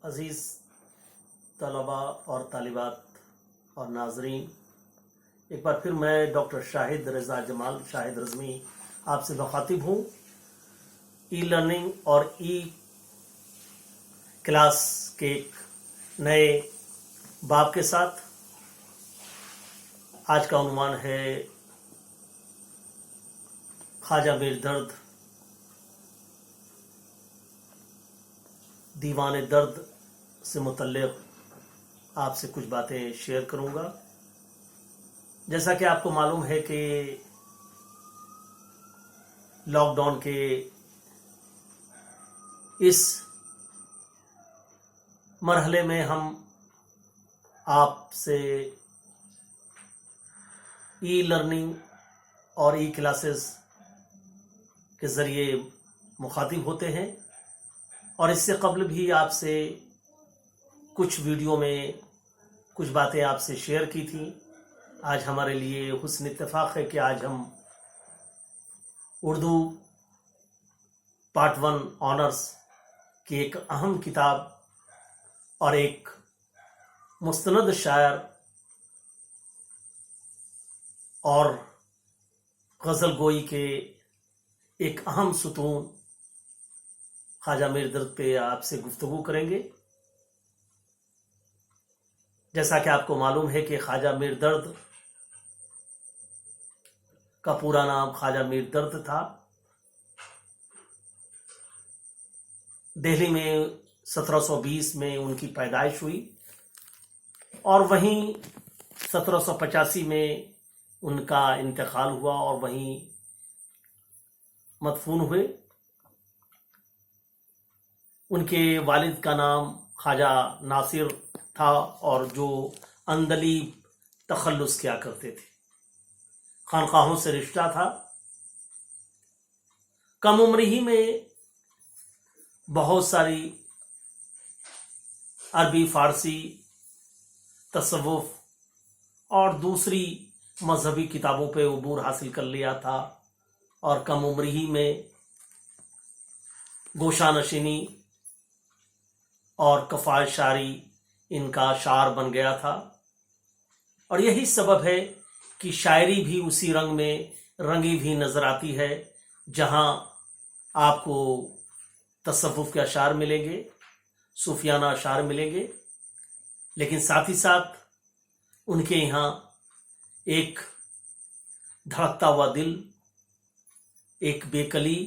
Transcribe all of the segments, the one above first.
अज़ीज़ तलबा और तालिबात और नाजरीन, एक बार फिर मैं डॉक्टर शाहिद रज़ा जमाल शाहिद रज़मी आपसे मुखातिब हूँ ई लर्निंग और ई क्लास के एक नए बाब के साथ। आज का उन्वान है ख्वाजा मीर दर्द दीवान दर्द से मुतल्लिक़ आपसे कुछ बातें शेयर करूंगा। जैसा कि आपको मालूम है कि लॉकडाउन के इस मरहले में हम आपसे ई लर्निंग और ई क्लासेस के ज़रिए मुखातिब होते हैं, और इससे कबल भी आपसे कुछ वीडियो में कुछ बातें आपसे शेयर की थी। आज हमारे लिए हुस्न इत्तेफाक है कि आज हम उर्दू पार्ट 1 ऑनर्स की एक अहम किताब और एक मुस्तनद शायर और गज़ल गोई के एक अहम सुतून ख्वाजा मीर दर्द पे आपसे गुफ्तगू करेंगे। जैसा कि आपको मालूम है कि ख्वाजा मीर दर्द का पूरा नाम ख्वाजा मीर दर्द था। दिल्ली में 1720 में उनकी पैदाइश हुई और वहीं 1785 में उनका इंतकाल हुआ और वहीं मदफून हुए। उनके वालिद का नाम ख्वाजा नासिर था और जो अंदली तखल्लुस किया करते थे, खानकाहों से रिश्ता था। कम उम्र ही में बहुत सारी अरबी, फारसी, तसव्वुफ और दूसरी मजहबी किताबों पे उबूर हासिल कर लिया था, और कम उम्र ही में गोशानशीनी और कफ़ायत शायरी इनका शार बन गया था। और यही सबब है कि शायरी भी उसी रंग में रंगी भी नज़र आती है जहां आपको तसव्वुफ के अशार मिलेंगे, सूफियाना अशार मिलेंगे, लेकिन साथ ही साथ उनके यहाँ एक धड़कता हुआ दिल, एक बेकली,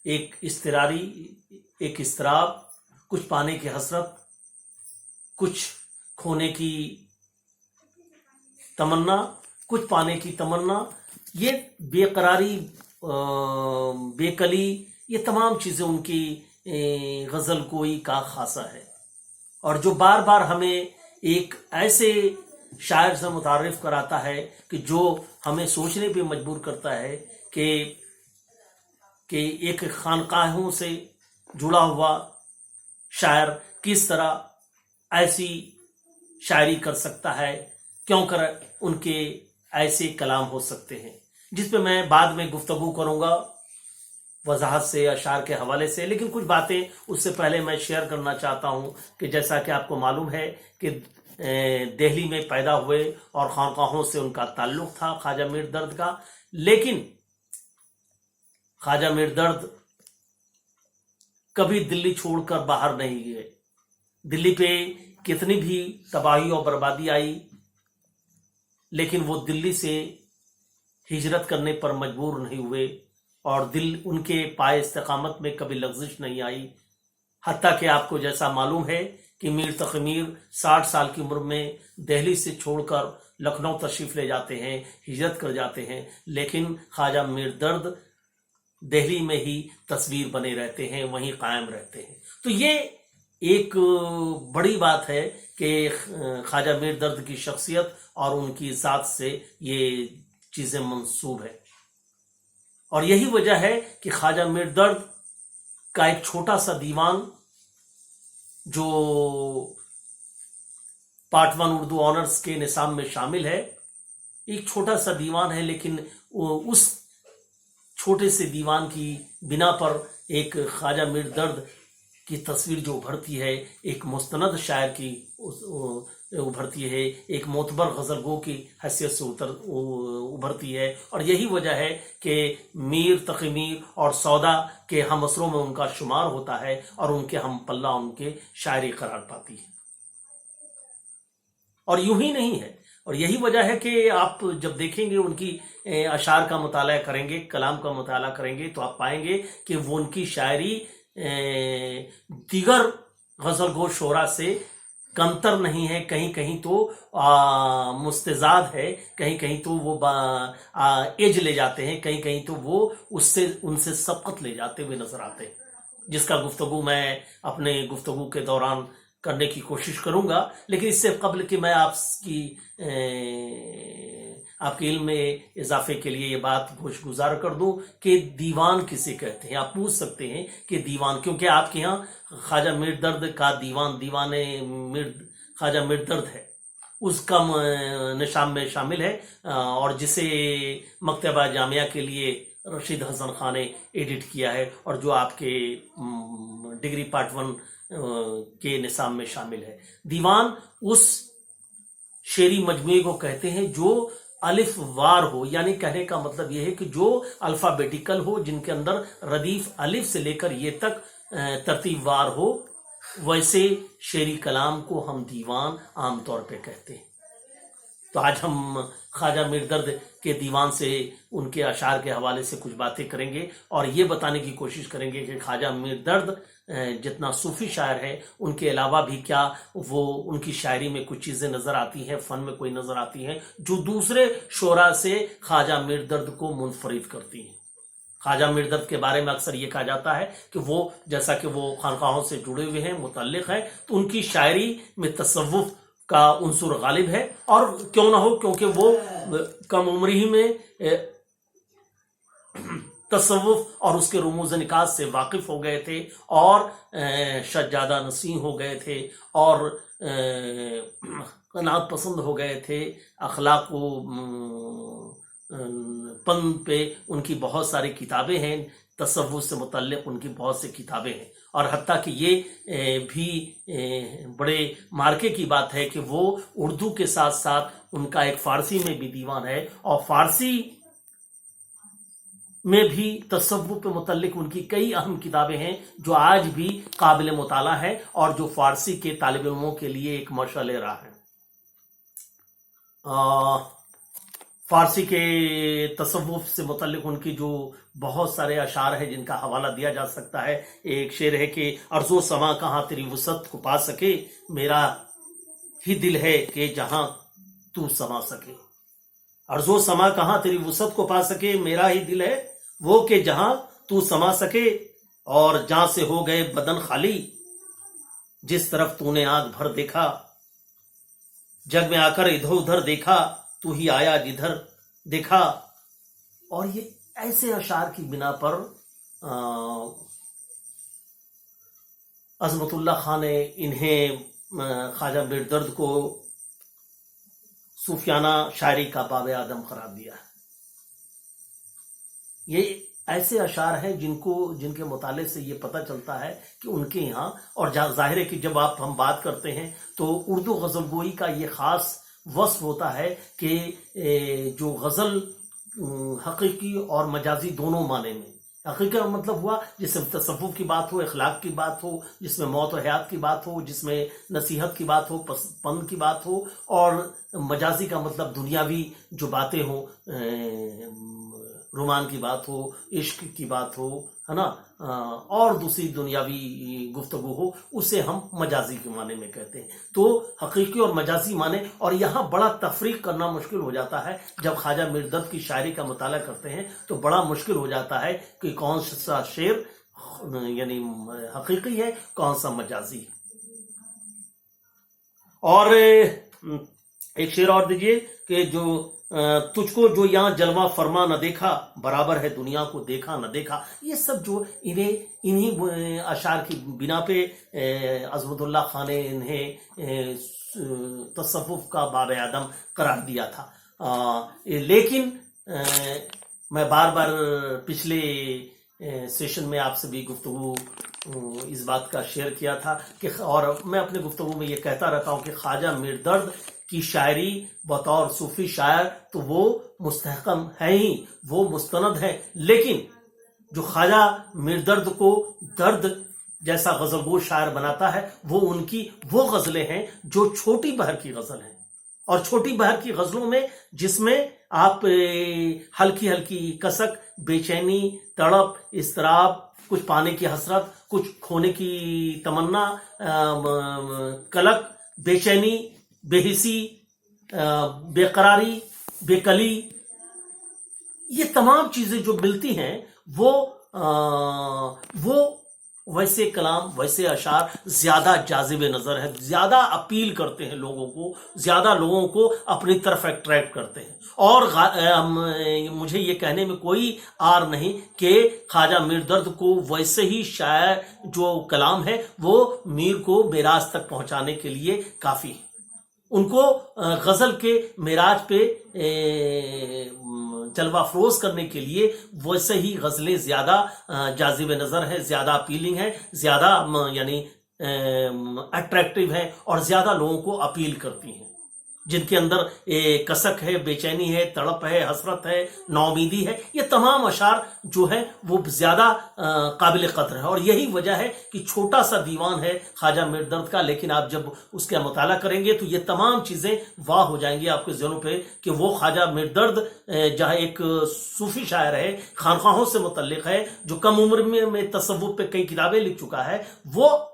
एक इस्तरारी, एक इस्तराब, कुछ पाने की हसरत, कुछ खोने की तमन्ना, कुछ पाने की तमन्ना, ये बेकरारी, बेकली, ये तमाम चीज़ें उनकी गज़ल गोई का खासा है। और जो बार बार हमें एक ऐसे शायर से मुतारिफ कराता है कि जो हमें सोचने पे मजबूर करता है कि एक खानकाहों से जुड़ा हुआ शायर किस तरह ऐसी शायरी कर सकता है, क्यों कर उनके ऐसे कलाम हो सकते हैं, जिस पे मैं बाद में गुफ्तगू करूंगा वजाहत से, अशार के हवाले से। लेकिन कुछ बातें उससे पहले मैं शेयर करना चाहता हूं कि जैसा कि आपको मालूम है कि दिल्ली में पैदा हुए और खानकाहों से उनका ताल्लुक था ख्वाजा मीर दर्द का, लेकिन ख्वाजा मीर दर्द कभी दिल्ली छोड़कर बाहर नहीं गए। दिल्ली पे कितनी भी तबाही और बर्बादी आई, लेकिन वो दिल्ली से हिजरत करने पर मजबूर नहीं हुए और दिल उनके पाए इस्तिकामत में कभी लग़ज़िश नहीं आई। हत्ता कि आपको जैसा मालूम है कि मीर तक़ी मीर 60 साल की उम्र में दिल्ली से छोड़कर लखनऊ तशरीफ़ ले जाते हैं, हिजरत कर जाते हैं, लेकिन ख्वाजा मीर दर्द दिल्ली में ही तस्वीर बने रहते हैं, वहीं कायम रहते हैं। तो ये एक बड़ी बात है कि ख्वाजा मीर दर्द की शख्सियत और उनकी ज़ात से ये चीज़ें मंसूब है। और यही वजह है कि ख्वाजा मीर दर्द का एक छोटा सा दीवान जो पार्ट 1 उर्दू ऑनर्स के निसाब में शामिल है, एक छोटा सा दीवान है, लेकिन उस छोटे से दीवान की बिना पर एक ख्वाजा मीर दर्द की तस्वीर जो उभरती है, एक मुस्तनद शायर की उभरती है, एक मोतबर गज़लगो की हैसियत से उभरती है। और यही वजह है कि मीर, तक़ी मीर और सौदा के हम असरों में उनका शुमार होता है और उनके हम पल्ला उनके शायरी करार पाती है। और यूं ही नहीं है, और यही वजह है कि आप जब देखेंगे उनकी अशार का मुताला करेंगे, कलाम का मुताला करेंगे, तो आप पाएंगे कि वो उनकी शायरी दीगर गज़लगो शोरा से कमतर नहीं है, कहीं कहीं तो मुस्तजाद है, कहीं कहीं तो वो एज ले जाते हैं, कहीं कहीं तो वो उससे उनसे सबकत ले जाते हुए नजर आते हैं, जिसका गुफ्तगू मैं अपने गुफ्तगू के दौरान करने की कोशिश करूंगा। लेकिन इससे कबल कि मैं आपके इल्म में इजाफे के लिए ये बात गोशगुजार कर दूं कि दीवान किसे कहते हैं। आप पूछ सकते हैं कि दीवान, क्योंकि आपके यहाँ ख्वाजा मिर्दर्द का दीवाने ख्वाजा मिर्दर्द है, उसका निशान में शामिल है, और जिसे मकतबा जामिया के लिए रशीद हसन खान ने एडिट किया है, और जो आपके डिग्री पार्ट 1 के निसाब में शामिल है। दीवान उस शेरी मजमूए को कहते हैं जो अलिफ वार हो, यानी कहने का मतलब यह है कि जो अल्फाबेटिकल हो, जिनके अंदर रदीफ अलिफ से लेकर ये तक तरतीब वार हो, वैसे शेरी कलाम को हम दीवान आमतौर पे कहते हैं। तो आज हम ख्वाजा मिर्दर्द के दीवान से, उनके अशार के हवाले से कुछ बातें करेंगे और ये बताने की कोशिश करेंगे कि ख्वाजा मिर्दर्द जितना सूफी शायर है, उनके अलावा भी क्या वो उनकी शायरी में कुछ चीज़ें नज़र आती हैं, फ़न में कोई नज़र आती हैं जो दूसरे शोरा से ख्वाजा मिर्दर्द को मुनफरिद करती हैं। ख्वाजा मिर्दर्द के बारे में अक्सर ये कहा जाता है कि वो, जैसा कि वो खानकाहों से जुड़े हुए हैं, मुतल्लिक हैं, तो उनकी शायरी में तसव्वुफ का उन्सुर गालिब है। और क्यों ना हो, क्योंकि वो कम उम्र ही में तसव्वुफ और उसके रुमूज़ निकात से वाकिफ हो गए थे और सज्जादा नसीं हो गए थे और कनात पसंद हो गए थे। अखलाक पन पे उनकी बहुत सारी किताबें हैं, तसव्वुफ से मुतल्लिक उनकी बहुत सी किताबें हैं, और हत्ता कि ये भी बड़े मार्के की बात है कि वो उर्दू के साथ साथ उनका एक फ़ारसी में भी दीवान है, और फ़ारसी में भी तसव्वुफ पे मुतल्लिक उनकी कई अहम किताबें हैं जो आज भी काबिल मुताला है और जो फ़ारसी के तालिब इल्मों के लिए एक मशअल राह है। फ़ारसी के तसव्वुफ से मुतल्लिक उनकी जो बहुत सारे अशार हैं जिनका हवाला दिया जा सकता है। एक शेर है कि अर्ज़ो समा कहाँ तेरी वुसअत को पा सके, मेरा ही दिल है कि जहां तू समा सके। अर्ज़ो समा कहाँ तेरी वुसअत को पा सके, मेरा ही दिल है वो कि जहां तू समा सके। और जहां से हो गए बदन खाली, जिस तरफ तूने आग भर देखा, जग में आकर इधर उधर देखा, तू ही आया जिधर देखा। और ये ऐसे अशार की बिना पर अज़मतुल्लाह खान ने इन्हें, ख्वाजा मिर्दर्द को, सूफियाना शायरी का बाब आदम करार दिया है। ये ऐसे अशार हैं जिनके मुताले से ये पता चलता है कि उनके यहाँ, और जाहिर है कि जब हम बात करते हैं तो उर्दू गज़लगोई का ये ख़ास वस्फ होता है कि जो गज़ल हकीकी और मजाजी दोनों माने में, हकीकी का मतलब हुआ जिसमें तसव्वुफ की बात हो, अखलाक की बात हो, जिसमें मौत और हयात की बात हो, जिसमें नसीहत की बात हो, पन की बात हो, और मजाजी का मतलब दुनियावी जो बातें हो, रोमान की बात हो, इश्क की बात हो, है ना, और दूसरी दुनियावी गुफ्तगू हो, उसे हम मजाजी के माने में कहते हैं। तो हकीकी और मजाजी माने, और यहाँ बड़ा तफरीक करना मुश्किल हो जाता है। जब ख्वाजा मिर्दर्द की शायरी का मुताला करते हैं तो बड़ा मुश्किल हो जाता है कि कौन सा शेर यानी हकीकी है, कौन सा मजाजी है। और एक शेर और दीजिए कि जो तुझको जो यहाँ जलवा फरमा न देखा, बराबर है दुनिया को देखा न देखा। ये सब जो इन्हीं अशार की बिना पे अज़मतुल्लाह खान ने इन्हें तसव्वुफ का बाब आदम करार दिया था। लेकिन मैं बार बार पिछले सेशन में आपसे भी गुफ्तगू इस बात का शेयर किया था कि, और मैं अपने गुफ्तगू में ये कहता रहता हूँ कि ख्वाजा मीर दर्द की शायरी बतौर सूफी शायर तो वो मुस्तहकम है ही, वो मुस्तनद है, लेकिन जो ख्वाजा मीर दर्द को दर्द जैसा गजलगो शायर बनाता है वो उनकी वो गजलें हैं जो छोटी बहर की गजल हैं। और छोटी बहर की गजलों में जिसमें आप हल्की हल्की कसक, बेचैनी, तड़प, इस्तराब, कुछ पाने की हसरत, कुछ खोने की तमन्ना, कलक, बेचैनी, बेहिसी, बेकरारी, बेकली, ये तमाम चीजें जो मिलती हैं वो वैसे कलाम, वैसे अशार ज्यादा जाजिब नजर है, ज्यादा अपील करते हैं लोगों को, ज्यादा लोगों को अपनी तरफ अट्रैक्ट करते हैं। और मुझे ये कहने में कोई आर नहीं कि ख्वाजा मीर दर्द को वैसे ही शायर जो कलाम है वो मीर को मेराज तक पहुंचाने के लिए काफी है। उनको गजल के मेराज पे जलवा फरोज करने के लिए वैसे ही गजलें ज्यादा जाजिब नजर है, ज्यादा अपीलिंग है, ज्यादा यानी अट्रैक्टिव है और ज्यादा लोगों को अपील करती हैं, जिनके अंदर कसक है, बेचैनी है, तड़प है, हसरत है, नौमीदी है। ये तमाम अशार जो है वो ज्यादा काबिल कद्र है। और यही वजह है कि छोटा सा दीवान है ख्वाजा मीर दर्द का, लेकिन आप जब उसका मुताला करेंगे तो ये तमाम चीजें वाह हो जाएंगी आपके ज़हनों पे कि वो ख्वाजा मीर दर्द जहाँ एक सूफी शायर है, खानख्वाहों से मुतल्लिक है, जो कम उम्र में तसव्वुफ पे कई किताबें लिख चुका है, वो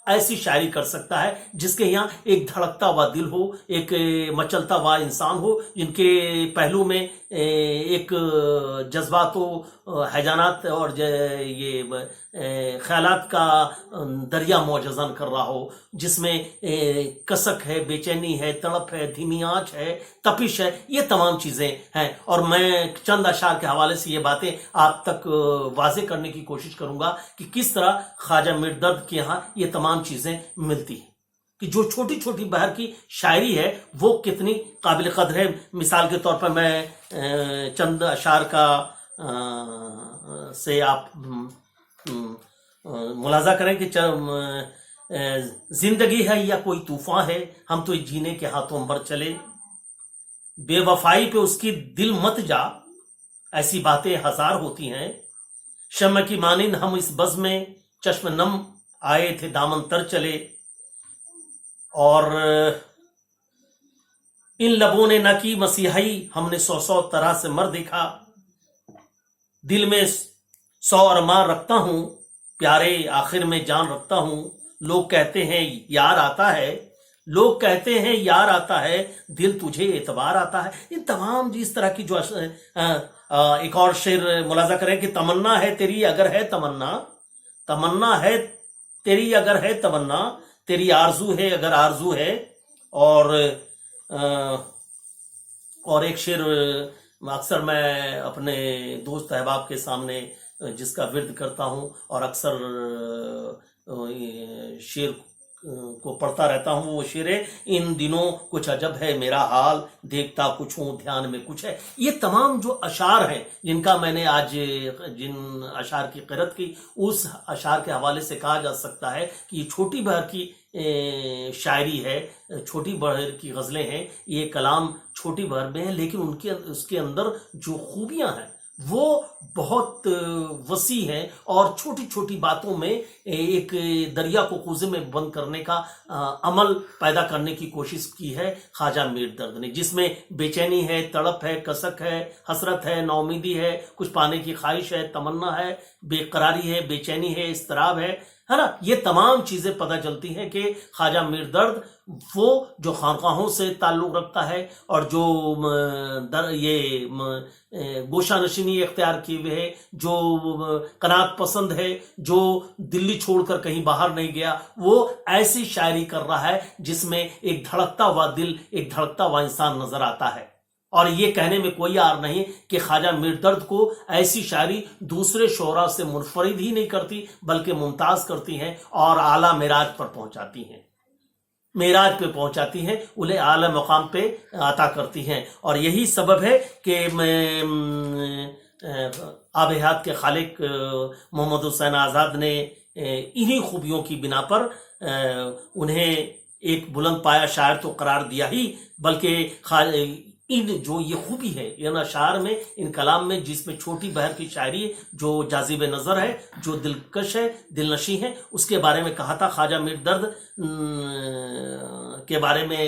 ऐसी शायरी कर सकता है जिसके यहाँ एक धड़कता हुआ दिल हो, एक मचलता हुआ इंसान हो, जिनके पहलू में एक जज्बात हैजानात और ये ख्यालात का दरिया मौजज़न कर रहा हो, जिसमें कसक है, बेचैनी है, तड़प है, धीमी आंच है, तपिश है, ये तमाम चीज़ें हैं। और मैं चंद अशार के हवाले से ये बातें आप तक वाज़े करने की कोशिश करूंगा कि किस तरह ख्वाजा मीर दर्द के यहाँ ये तमाम चीज़ें मिलती हैं, कि जो छोटी छोटी बहर की शायरी है वो कितनी काबिल कद्र है। मिसाल के तौर पर मैं चंद अशार का से आप मुलाजा करें कि जिंदगी है या कोई तूफान है, हम तो जीने के हाथों पर चले, बेवफाई पे उसकी दिल मत जा, ऐसी बातें हजार होती हैं, शम्म की मानिंद हम इस बज़ में चश्म नम आए थे दामन तर चले, और इन लबों ने न की मसीहाई, हमने सौ सौ तरह से मर देखा, दिल में 100 अरमान रखता हूं, प्यारे आखिर में जान रखता हूं, लोग कहते हैं यार आता है, लोग कहते हैं यार आता है, दिल तुझे एतबार आता है। इन तमाम जिस तरह की जो एक और शेर मुलाजा करें कि तमन्ना है तेरी अगर है तमन्ना, तमन्ना है तेरी अगर है तमन्ना, तेरी आरजू है अगर आरजू है। और एक शेर अक्सर मैं अपने दोस्त अहबाब के सामने जिसका विर्द करता हूं और अक्सर शेर को पढ़ता रहता हूं, वो शेर है, इन दिनों कुछ अजब है मेरा हाल, देखता कुछ हूं ध्यान में कुछ है। ये तमाम जो अशार हैं जिनका मैंने आज जिन अशार की क़िरत की, उस अशार के हवाले से कहा जा सकता है कि ये छोटी बहर की शायरी है, छोटी बहर की गज़लें हैं, ये कलाम छोटी बहर में है, लेकिन उसके अंदर जो खूबियां हैं वो बहुत वसी है और छोटी छोटी बातों में एक दरिया को कूजे में बंद करने का अमल पैदा करने की कोशिश की है ख्वाजा मीर दर्द ने, जिसमें बेचैनी है, तड़प है, कसक है, हसरत है, नौमीदी है, कुछ पाने की ख्वाहिश है, तमन्ना है, बेकरारी है, बेचैनी है, इस्तराब है ना। ये तमाम चीजें पता चलती हैं कि ख्वाजा मीर दर्द वो जो खानख्वाहों से ताल्लुक रखता है और जो ये गोशा नशीनी इख्तियार किए हुए है, जो कनात पसंद है, जो दिल्ली छोड़कर कहीं बाहर नहीं गया, वो ऐसी शायरी कर रहा है जिसमें एक धड़कता हुआ दिल, एक धड़कता हुआ इंसान नजर आता है। और ये कहने में कोई आर नहीं कि ख्वाजा मीर दर्द को ऐसी शायरी दूसरे शोरा से मुनफरिद ही नहीं करती बल्कि मुमताज करती हैं और आला मेराज पर पहुंचाती हैं, मेराज पे पहुंचाती हैं, उन्हें आला मकाम पे अता करती हैं। और यही सबब है कि آب حیات کے خالق محمد حسین آزاد نے انہی خوبیوں کی بنا پر انہیں ایک بلند پایا شاعر تو قرار دیا ہی، بلکہ ان جو یہ خوبی ہے ان اشعار میں، ان کلام میں، جس میں چھوٹی بہر کی شاعری ہے، جو جاذب نظر ہے، جو دلکش ہے، دل نشیں ہے، اس کے بارے میں کہا تھا. خواجہ میر درد کے بارے میں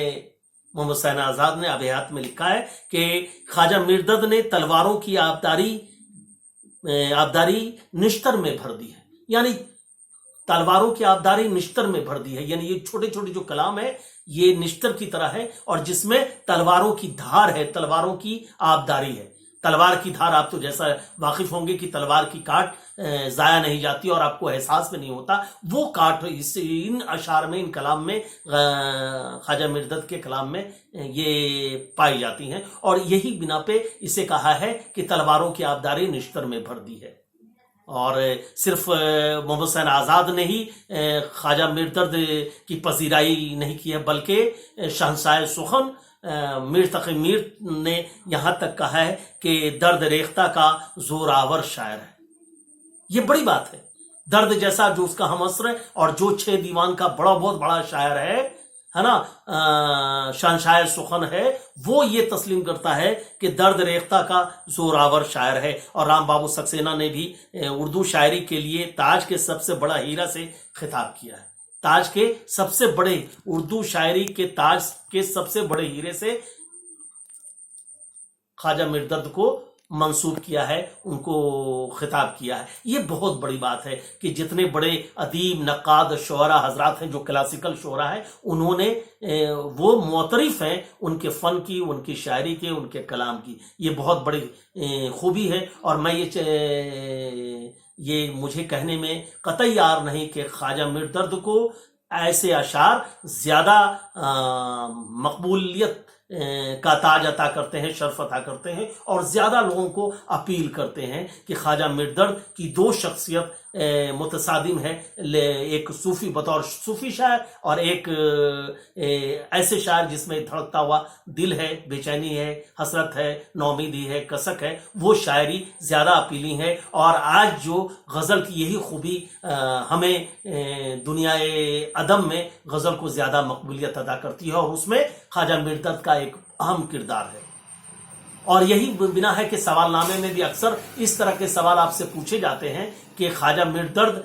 محمد حسین آزاد نے آب حیات میں لکھا ہے کہ خواجہ میر درد نے تلواروں کی آبداری نشتر میں بھر دی ہے. یعنی تلواروں کی آبداری نشتر میں بھر دی ہے، یعنی یہ چھوٹے چھوٹے جو کلام ہے یہ نشتر کی طرح ہے، اور جس میں تلواروں کی دھار ہے، تلواروں کی آبداری ہے. تلوار کی دھار آپ تو جیسا واقف ہوں گے کہ تلوار کی کاٹ ضائع نہیں جاتی اور آپ کو احساس بھی نہیں ہوتا، وہ کاٹ ان اشعار میں، ان کلام میں، خواجہ میر درد کے کلام میں یہ پائی جاتی ہیں. اور یہی بنا پہ اسے کہا ہے کہ تلواروں کی آبداری نشتر میں بھر دی ہے. اور صرف محمد حسین آزاد نے ہی خواجہ میر درد کی پذیرائی نہیں کی ہے، بلکہ شہنشاہ سخن میر تقی میر نے یہاں تک کہا ہے کہ درد ریختہ کا زوراور شاعر ہے. یہ بڑی بات ہے. درد جیسا جو اس کا ہم عصر ہے اور جو 6 دیوان کا بہت بڑا شاعر ہے نا، شہنشاہ سخن ہے، وہ یہ تسلیم کرتا ہے کہ درد ریختہ کا زوراور شاعر ہے. اور رام بابو سکسینہ نے بھی اردو شاعری کے لیے تاج کے سب سے بڑا ہیرا سے خطاب کیا ہے. تاج کے سب سے بڑے، اردو شاعری کے تاج کے سب سے بڑے ہیرے سے خواجہ میر درد کو منسوب کیا ہے، ان کو خطاب کیا ہے. یہ بہت بڑی بات ہے کہ جتنے بڑے ادیب، نقاد، شعراء حضرات ہیں جو کلاسیکل شعراء ہیں، انہوں نے وہ معترف ہیں ان کے فن کی، ان کی شاعری کے، ان کے کلام کی. یہ بہت بڑی خوبی ہے. اور میں یہ مجھے کہنے میں قطعی عار نہیں کہ خواجہ میر درد کو ایسے اشعار زیادہ مقبولیت کا تاج عطا کرتے ہیں، شرف عطا کرتے ہیں، اور زیادہ لوگوں کو اپیل کرتے ہیں کہ خواجہ میر درد کی 2 شخصیت متصادم ہے، ایک صوفی بطور صوفی شاعر اور ایک ایسے شاعر جس میں دھڑکتا ہوا دل ہے، بے چینی ہے، حسرت ہے، نومیدی ہے، کسک ہے. وہ شاعری زیادہ اپیلی ہے. اور آج جو غزل کی یہی خوبی ہمیں دنیا ادب میں غزل کو زیادہ مقبولیت ادا کرتی ہے، اور اس میں خواجہ میر درد کا ایک اہم کردار ہے. اور یہی بنا ہے کہ سوال نامے میں بھی اکثر اس طرح کے سوال آپ سے پوچھے جاتے ہیں کہ خواجہ میر درد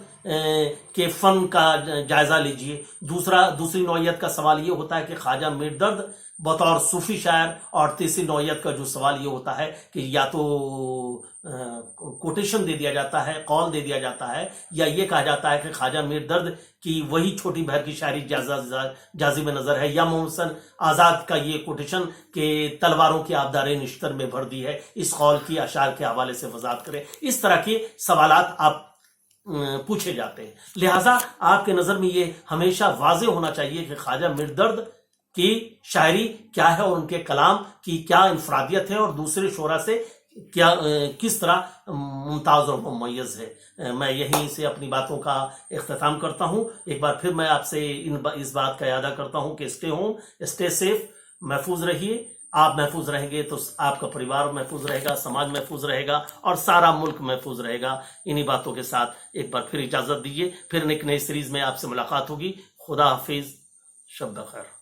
کے فن کا جائزہ لیجئے. دوسری نوعیت کا سوال یہ ہوتا ہے کہ خواجہ میر درد بطور صوفی شاعر، اور تیسری نوعیت کا جو سوال یہ ہوتا ہے کہ یا تو کوٹیشن دے دیا جاتا ہے، قول دے دیا جاتا ہے، یا یہ کہا جاتا ہے کہ خواجہ میر درد کی وہی چھوٹی بہر کی شاعری جاذب نظر ہے، یا محمد حسین آزاد کا یہ کوٹیشن کہ تلواروں کی آبداری نشتر میں بھر دی ہے، اس قول کی اشعار کے حوالے سے وضاحت کریں. اس طرح کے سوالات آپ پوچھے جاتے ہیں. لہٰذا آپ کے نظر میں یہ ہمیشہ واضح ہونا چاہیے کہ خواجہ میر درد کی شاعری کیا ہے اور ان کے کلام کی کیا انفرادیت ہے اور دوسرے شعراء سے کس طرح ممتاز اور ممیز ہے. میں یہیں سے اپنی باتوں کا اختتام کرتا ہوں. ایک بار پھر میں آپ سے اس بات کا اعادہ کرتا ہوں کہ اسٹے سیف، محفوظ رہیے. آپ محفوظ رہیں گے تو آپ کا پریوار محفوظ رہے گا، سماج محفوظ رہے گا، اور سارا ملک محفوظ رہے گا. انہی باتوں کے ساتھ ایک بار پھر اجازت دیجیے، پھر ایک نئی سیریز میں آپ سے ملاقات ہوگی. خدا حافظ، شب بخیر.